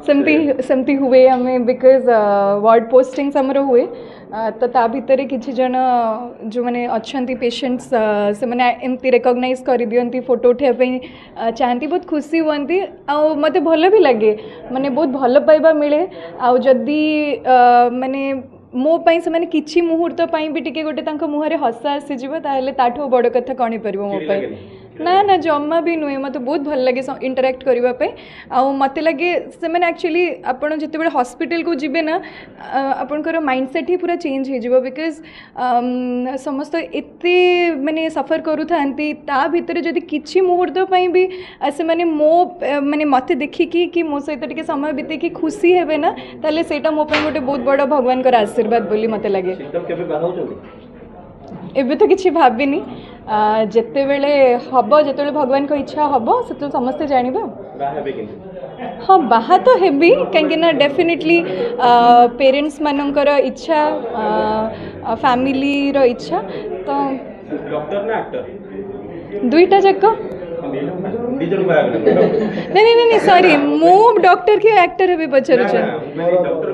सेमती सेमती हुए हमें बिकज वार्ड पोस्टिंग्स आमर हुए तो ता भितर किसी जन जो मैंने अच्छा पेशेंट्स से मैंने एमती रिकग्नाइज कर दियंती फोटो उठाई चाहती बहुत खुशी हुआ आ मत भल भी लगे माने बहुत भल पाइबा मिले आदि माने मो पाई से माने किछि मुहूर्त पाई भी टिके गोटे तांको मुहरे हस आसीଯିବ ताहले ताठो बड़ कथा कणी परिबो मो पाई ना ना जम्मा भी नुहे मत बहुत भल लगे इंटराक्ट करने मत लगे से मैंने एक्चुअली आपड़ जिते बड़े हॉस्पिटल को जीवे ना आपणकर माइंडसेट ही पूरा चेंज हो बिकज समस्त एते माने सफर करूँ ता भितर जदि किछि मुहूर्त पाई भी से माने मो माने मत देखिकी कि मो सहित टिके समय बितेकी खुशी हेबे ना ताले सेटा मो पे गोटे बहुत बड़ भगवान का आशीर्वाद बोली मत लगे एबे तो किसी भाविनी जिते बेले हम जिते भगवान को इच्छा हम से समस्ते जानवा हाँ बाहा तो हेबी कहीं डेफिनेटली पेरेंट्स मानकर इच्छा फैमिली रो इच्छा तो दुईटा जाक नहीं नहीं नहीं सॉरी मु डॉक्टर की एक्टर भी पचार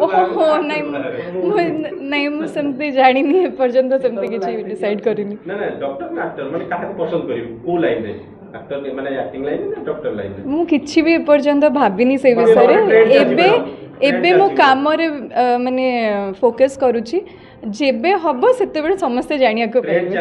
ओहो नहीं मु सेमती जानी नहीं पर्यंत सेमती किछि डिसाइड करिनी ना ना डॉक्टर ना एक्टर माने काहे पसंद करिवो को लाइन रे एक्टर माने एक्टिंग लाइन ना डॉक्टर लाइन मु किछि भी पर्यंत भाबिनी से विषय रे एबे एबे मो काम रे माने फोकस करूची जेबे हबो सेते बेले समस्त जानिया को